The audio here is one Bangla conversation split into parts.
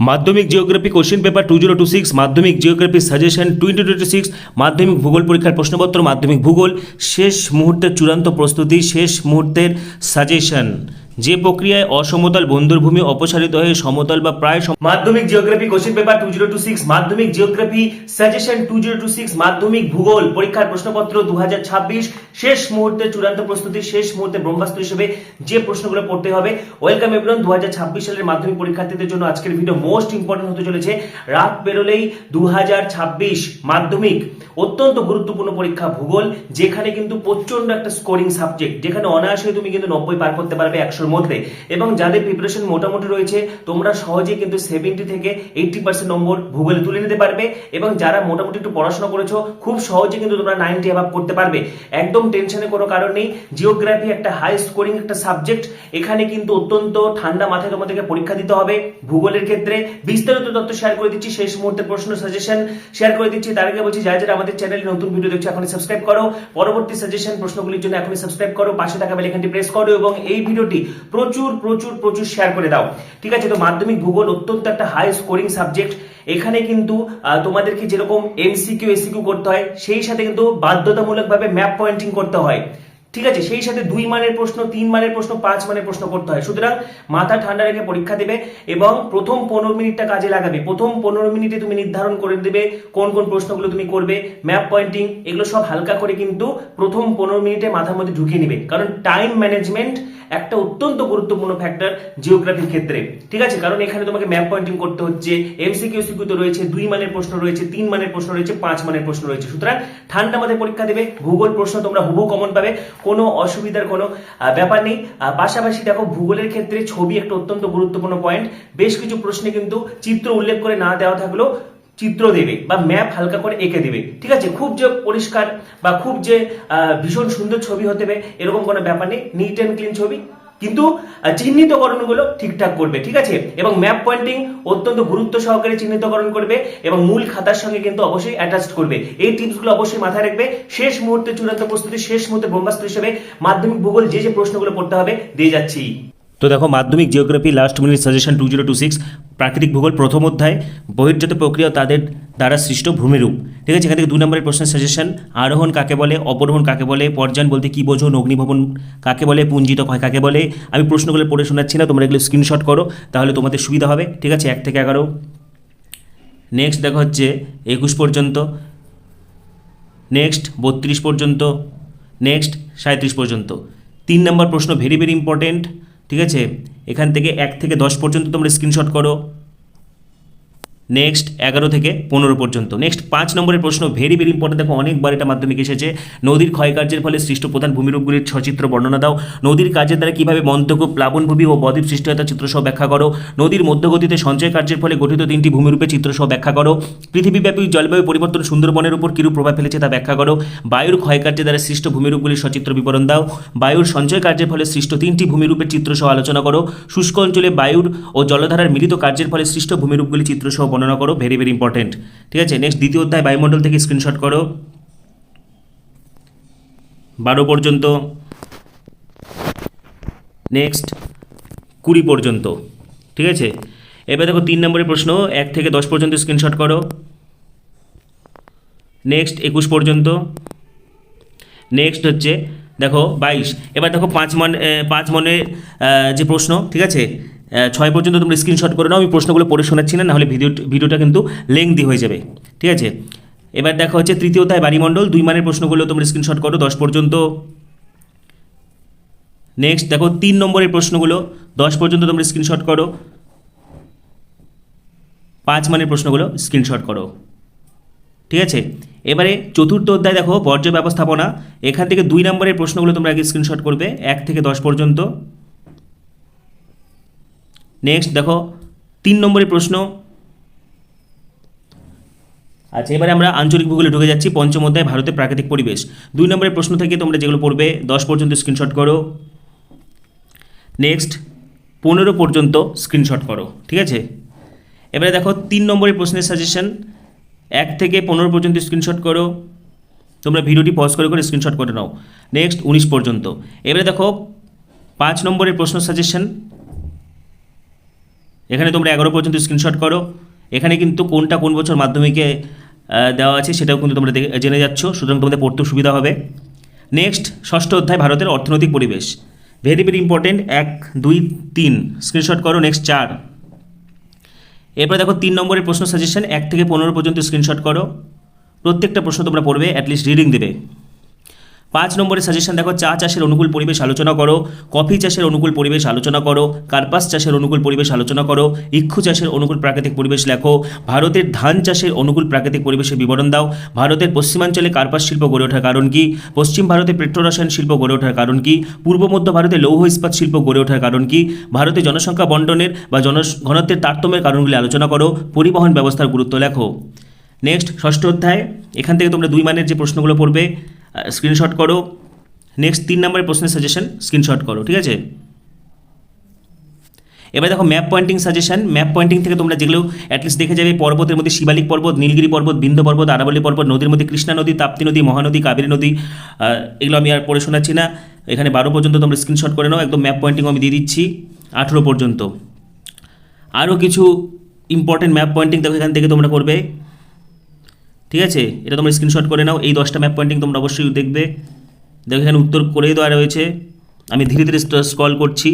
মাধ্যমিক জিওগ্রাফি কোশ্চেন পেপার 2026, মাধ্যমিক জিওগ্রাফি সাজেশন 2026, মাধ্যমিক ভূগোল পরীক্ষার প্রশ্নপত্র, মাধ্যমিক ভূগোল শেষ মুহূর্তের চূড়ান্ত প্রস্তুতি, শেষ মুহূর্তের সাজেশন। যে প্রক্রিয়ায় অসমতল বন্ধুরভূমি অপসারিত হয়ে সমতল বা প্রায় মাধ্যমিক জিওগ্রাফি কোশ্চেন পেপার 2026, মাধ্যমিক জিওগ্রাফি সাজেশন 2026, মাধ্যমিক ভূগোল পরীক্ষার প্রশ্নপত্র 2026 শেষ মুহূর্তের চূড়ান্ত প্রস্তুতি, শেষ মুহূর্তে ব্রহ্মাস্ত্র হিসেবে যে প্রশ্নগুলো পড়তে হবে। ওয়েলকাম এভরিওয়ান, 2026 সালের মাধ্যমিক পরীক্ষার্থীদের জন্য আজকের ভিডিও মোস্ট ইম্পর্টেন্ট হতে চলেছে। রাত পেরোলেই 2026 মাধ্যমিক অত্যন্ত গুরুত্বপূর্ণ পরীক্ষা ভূগোল, যেখানে কিন্তু প্রচন্ড একটা স্কোরিং সাবজেক্ট, যেখানে অনায়াসে তুমি কিন্তু 90 পার করতে পারবে 100-র মধ্যে। এবং যাদের প্রিপারেশন মোটামুটি রয়েছে তোমরা সহজেই কিন্তু 70 থেকে 80% নম্বর ভূগোলে তুলে নিতে পারবে। এবং যারা মোটামুটি একটু পড়াশোনা করেছো খুব সহজে কিন্তু তোমরা 90 অ্যাভাব করতে পারবে। একদম টেনশনের কোনো কারণ নেই। জিওগ্রাফি একটা হাই স্কোরিং একটা সাবজেক্ট, এখানে কিন্তু অত্যন্ত ঠান্ডা মাথায় তোমাদেরকে পরীক্ষা দিতে হবে। ভূগোলের ক্ষেত্রে বিস্তারিত তথ্য শেয়ার করে দিচ্ছি, শেষ মুহূর্তে প্রশ্ন সাজেশন শেয়ার করে দিচ্ছি। তার আগে বলছি যারা যারা আমাদের চ্যানেলে নতুন ভিডিও দেখছো এখনই সাবস্ক্রাইব করো, পরবর্তী সাজেশন প্রশ্নগুলির জন্য এখনই সাবস্ক্রাইব করো, পাশে থাকা বেল আইকনটি প্রেস করো এবং এই ভিডিওটি প্রচুর প্রচুর প্রচুর শেয়ার করে দাও। ঠিক আছে, তো মাধ্যমিক ভূগোল অত্যন্ত একটা হাই স্কোরিং সাবজেক্ট। এখানে কিন্তু তোমাদেরকে যেরকম এমসিকিউ এসিকিউ করতে হয়, সেই সাথে কিন্তু বাধ্যতামূলকভাবে ম্যাপ পয়েন্টিং করতে হয়। ঠিক আছে, সেই সাথে 2 মানের প্রশ্ন, 3 মানের প্রশ্ন, 5 মানের প্রশ্ন করতে হয়। সুতরাং মাথা ঠান্ডা রেখে পরীক্ষা দেবে এবং প্রথম 15 মিনিটটা কাজে লাগাবে। প্রথম 15 মিনিটে তুমি নির্ধারণ করে দেবে কোন কোন প্রশ্নগুলো তুমি করবে, ম্যাপ পয়েন্টিং এগুলো সব হালকা করে কিন্তু প্রথম 15 মিনিটে মাথার মধ্যে ঢুকিয়ে নিবে। কারণ টাইম ম্যানেজমেন্ট একটা অত্যন্ত গুরুত্বপূর্ণ ফ্যাক্টর জিওগ্রাফির ক্ষেত্রে। ঠিক আছে, কারণ এখানে তোমাকে ম্যাপ পয়েন্টিং করতে হচ্ছে, এমসিকিউ এসিকিউ তো রয়েছে, 2 মানের প্রশ্ন রয়েছে, 3 মানের প্রশ্ন রয়েছে, 5 মানের প্রশ্ন রয়েছে। সুতরাং ঠান্ডা মাথায় পরীক্ষা দেবে। ভূগোল প্রশ্ন তোমরা হুবহু কমন পাবে, কোনো অসুবিধার কোনো ব্যাপার নেই। পাশাপাশি দেখো ভূগোলের ক্ষেত্রে ছবি একটা অত্যন্ত গুরুত্বপূর্ণ পয়েন্ট। বেশ কিছু প্রশ্নে কিন্তু চিত্র উল্লেখ করে না দেওয়া থাকলেও চিত্র দেবে বা ম্যাপ হালকা করে এঁকে দেবে। ঠিক আছে, খুব যে পরিষ্কার বা খুব যে ভীষণ সুন্দর ছবি হতে হবে এরকম কোনো ব্যাপার নেই, নিট অ্যান্ড ক্লিন ছবি, কিন্তু চিহ্নিতকরণগুলো ঠিকঠাক করবে। ঠিক আছে, এবং ম্যাপ পয়েন্টিং অত্যন্ত গুরুত্ব সহকারে চিহ্নিতকরণ করবে এবং মূল খাতার সঙ্গে কিন্তু অবশ্যই অ্যাটাচড করবে। এই টিপসগুলো অবশ্যই মাথায় রাখবে। শেষ মুহূর্তে চূড়ান্ত প্রস্তুতি, শেষ মুহূর্তে ব্রহ্মাস্ত্র হিসেবে মাধ্যমিক ভূগোল যে যে প্রশ্নগুলো পড়তে হবে দিয়ে যাচ্ছি। তো দেখো মাধ্যমিক জিওগ্রাফি লাস্ট মিনিট সাজেশন 2026, প্রাকৃতিক ভূগোল প্রথম অধ্যায়, বহির্জাত প্রক্রিয়া তাদের দ্বারা সৃষ্ট ভূমিরূপ। ঠিক আছে, এখান থেকে 2 নম্বরের প্রশ্নের সাজেশন। আরোহণ কাকে বলে, অবরোহণ কাকে বলে, পর্যায়ন বলতে কি বোঝো, অগ্নিভবন কাকে বলে, পুঞ্জিত ক্ষয় কাকে বলে। আমি প্রশ্নগুলো পড়ে শোনাচ্ছি না, তোমরা এগুলো স্ক্রিনশট করো তাহলে তোমাদের সুবিধা হবে। ঠিক আছে, 1 থেকে 11। নেক্সট দেখো হচ্ছে 21 পর্যন্ত, নেক্সট 32 পর্যন্ত, নেক্সট 37 পর্যন্ত। 3 নম্বর প্রশ্ন ভেরি ভেরি ইম্পর্টেন্ট। ঠিক আছে, এখান থেকে 1 থেকে 10 পর্যন্ত তোমরা স্ক্রিনশট করো। নেক্সট 11 থেকে 15 পর্যন্ত। নেক্সট 5 নম্বরের প্রশ্ন ভেরি ভেরি ইম্পর্টেন্ট। দেখো অনেকবার এটা মাধ্যমিক এসেছে। নদীর ক্ষয়কার্যের ফলে সৃষ্ট প্রধান ভূমিরূপগুলির সচিত্র বর্ণনা দাও। নদীর কার্যের দ্বারা কীভাবে মন্তকূপ, প্লাবনভূমি ও বদ্বীপ সৃষ্টি হয় তার চিত্রসহ ব্যাখ্যা করো। নদীর মধ্যগতিতে সঞ্চয় কার্যের ফলে গঠিত 3টি ভূমিরূপের চিত্রসহ ব্যাখ্যা করো। পৃথিবীব্যাপী জলবায়ু পরিবর্তন সুন্দরবনের উপর কিরূপ প্রভাব ফেলেছে তা ব্যাখ্যা করো। বায়ুর ক্ষয়কার্যের দ্বারা সৃষ্ট ভূমিরূপগুলির সচিত্র বিবরণ দাও। বায়ুর সঞ্চয় কার্যের ফলে সৃষ্ট 3টি ভূমিরূপের চিত্রসহ আলোচনা করো। শুষ্ক অঞ্চলে বায়ুর ও জলধারার মিলিত কার্যের ফলে সৃষ্ট ভূমিরূপগুলি চিত্রসহ বর্ণনা করো। Very very important. ঠিক আছে, নেক্সট দ্বিতীয় অধ্যায় বায়ুমণ্ডল থেকে স্ক্রিনশট করো 12 পর্যন্ত, নেক্সট 20 পর্যন্ত। ঠিক আছে, এবার দেখো 3 নম্বরের প্রশ্ন 1 থেকে 10 পর্যন্ত স্ক্রিনশট করো। নেক্সট 21 পর্যন্ত, নেক্সট হচ্ছে দেখো 22। এবার দেখো 5 মনের যে প্রশ্ন, ঠিক আছে 6 পর্যন্ত তোমরা স্ক্রিনশট করে নাও। আমি প্রশ্নগুলো পড়ে শোনাচ্ছি না, নাহলে ভিডিওটা কিন্তু লেংদি হয়ে যাবে। ঠিক আছে, এবার দেখো হচ্ছে তৃতীয় অধ্যায় বায়ুমণ্ডল 2 মানের প্রশ্নগুলো তোমরা স্ক্রিনশট করো 10 পর্যন্ত। নেক্সট দেখো 3 নম্বরের প্রশ্নগুলো 10 পর্যন্ত তোমরা স্ক্রিনশট করো। 5 মানের প্রশ্নগুলো স্ক্রিনশট করো। ঠিক আছে, এবারে চতুর্থ অধ্যায় দেখো বর্জ্য ব্যবস্থাপনা। এখান থেকে 2 নম্বরের প্রশ্নগুলো তোমরা আগে স্ক্রিনশট করবে 1 থেকে 10 পর্যন্ত। নেক্সট দেখো 3 নম্বরের প্রশ্ন। আচ্ছা, এবারে আমরা আঞ্চলিক ভূগোলে ঢুকে যাচ্ছি। পঞ্চম অধ্যায় ভারতের প্রাকৃতিক পরিবেশ। 2 নম্বরের প্রশ্ন থেকে তোমরা যেগুলো পড়বে 10 পর্যন্ত স্ক্রিনশট করো। নেক্সট 15 পর্যন্ত স্ক্রিনশট করো। ঠিক আছে, এবারে দেখো 3 নম্বরের প্রশ্নের সাজেশন 1 থেকে 15 পর্যন্ত স্ক্রিনশট করো। তোমরা ভিডিওটি পজ করে করে স্ক্রিনশট করে নাও। নেক্সট 19 পর্যন্ত। এবারে দেখো 5 নম্বরের প্রশ্ন সাজেশন এখানে তোমরা 11 পর্যন্ত স্ক্রিনশট করো। এখানে কিন্তু কোনটা কোন বছর মাধ্যমিকে দেওয়া আছে সেটাও কিন্তু তোমরা জেনে যাচ্ছ, সুতরাং তোমাদের পড়তেও সুবিধা হবে। নেক্সট, ষষ্ঠ অধ্যায় ভারতের অর্থনৈতিক পরিবেশ, ভেরি ভেরি ইম্পর্টেন্ট। 1, 2, 3 স্ক্রিনশট করো। নেক্সট 4। এরপরে দেখো 3 নম্বরের প্রশ্ন সাজেশন 1 থেকে 15 পর্যন্ত স্ক্রিনশট করো। প্রত্যেকটা প্রশ্ন তোমরা পড়বে, অ্যাটলিস্ট রিডিং দেবে। 5 নম্বরের সাজেশন দেখো, চা চাষের অনুকূল পরিবেশ আলোচনা করো, কফি চাষের অনুকূল পরিবেশ আলোচনা করো, কার্পাস চাষের অনুকূল পরিবেশ আলোচনা করো, ইক্ষু চাষের অনুকূল প্রাকৃতিক পরিবেশ লেখো, ভারতের ধান চাষের অনুকূল প্রাকৃতিক পরিবেশের বিবরণ দাও, ভারতের পশ্চিমাঞ্চলে কার্পাস শিল্প গড়ে ওঠার কারণ কি, পশ্চিম ভারতে পেট্রোরসায়ন শিল্প গড়ে ওঠার কারণ কি, পূর্ব মধ্য ভারতে লৌহ ইস্পাত শিল্প গড়ে ওঠার কারণ কি, ভারতে জনসংখ্যা বন্টনের বা জনঘনত্বের তারতম্যের কারণগুলি আলোচনা করো, পরিবহন ব্যবস্থার গুরুত্ব লেখো। নেক্সট, ষষ্ঠ অধ্যায়, এখান থেকে তোমরা 2 মানের যে প্রশ্নগুলো পড়বে স্ক্রিনশট করো। নেক্সট 3 নম্বরের প্রশ্নের সাজেশন স্ক্রিনশট করো, ঠিক আছে। এবার দেখো map pointing suggestion. Map pointing থেকে তোমরা যেগুলো অ্যাটলিস্ট দেখে যাবে, পর্বতের মধ্যে শিবালিক পর্বত, নীলগিরি পর্বত, বিন্ধ্য পর্বত, আরাবল্লী পর্বত, নদীর মধ্যে কৃষ্ণা নদী, তাপ্তি নদী, মহানদী, কাবেরী নদী, এগুলো আমি আর পড়ে শোনাচ্ছি না। এখানে 12 পর্যন্ত তোমরা স্ক্রিনশট করে নাও, একদম ম্যাপ পয়েন্টিং আমি দিয়ে দিচ্ছি 18 পর্যন্ত। আরও কিছু ইম্পর্টেন্ট ম্যাপ পয়েন্টিং দেখো এখান থেকে তোমরা করবে, ঠিক আছে। এটা তোমরা স্ক্রিনশট করে নাও। এই 10টা ম্যাপ পয়েন্টিং তোমরা অবশ্যই দেখবে। দেখো এখানে উত্তর করে দেওয়া রয়েছে, আমি ধীরে ধীরে স্ক্রল করছি,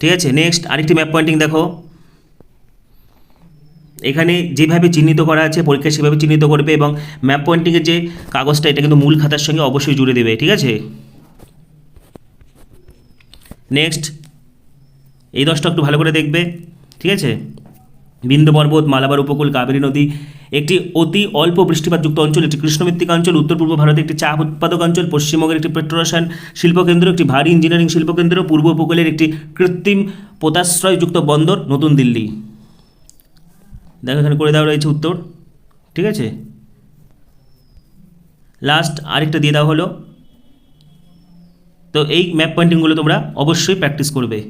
ঠিক আছে। নেক্সট, আরেকটি ম্যাপ পয়েন্টিং দেখো, এখানে যেভাবে চিহ্নিত করা আছে পরীক্ষায় সেভাবে চিহ্নিত করবে, এবং ম্যাপ পয়েন্টিংয়ের যে কাগজটা এটা কিন্তু মূল খাতার সঙ্গে অবশ্যই জুড়ে দেবে, ঠিক আছে। নেক্সট, এই 10টা একটু ভালো করে দেখবে, ঠিক আছে। বিন্ধ্য পর্বত, মালাবার উপকূল, কাবেরী নদী একটি অতি অল্প বৃষ্টিপাতযুক্ত অঞ্চল, একটি কৃষ্ণভিত্তিক অঞ্চল, উত্তর পূর্ব ভারতে একটি চা উৎপাদক অঞ্চল, পশ্চিমবঙ্গের একটি পেট্রোরসায়ন শিল্পকেন্দ্র, একটি ভারী ইঞ্জিনিয়ারিং শিল্পকেন্দ্র, পূর্ব উপকূলের একটি কৃত্রিম পোতাশ্রয়যুক্ত বন্দর, নতুন দিল্লি। দেখো এখানে করে দেওয়া রয়েছে উত্তর, ঠিক আছে। লাস্ট আরেকটা দিয়ে দেওয়া হলো। তো এই ম্যাপ পয়েন্টিংগুলো তোমরা অবশ্যই প্র্যাকটিস করবে।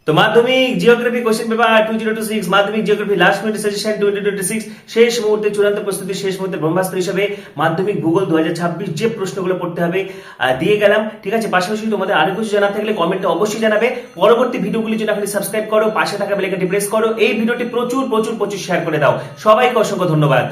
তো মাধ্যমিক জিওগ্রাফি কোশ্চেন পেপার 2026, মাধ্যমিক জিওগ্রাফি লাস্ট মিনিট সাজেশন 2026 শেষ মুহূর্তে চূড়ান্ত প্রস্তুতি, শেষ মুহূর্তে ব্রহ্মাস্ত্র হিসেবে মাধ্যমিক ভূগোল 2026 যে প্রশ্নগুলো পড়তে হবে দিয়ে গেলাম, ঠিক আছে। পাশাপাশি তোমাদের আরো কিছু জানা থাকলে কমেন্টে অবশ্যই জানাবে। পরবর্তী ভিডিওগুলির জন্য আপনি সাবস্ক্রাইব করো, পাশে থাকা বেল আইকনটি প্রেস করো, এই ভিডিওটি প্রচুর প্রচুর প্রচুর শেয়ার করে দাও। সবাইকে অসংখ্য ধন্যবাদ।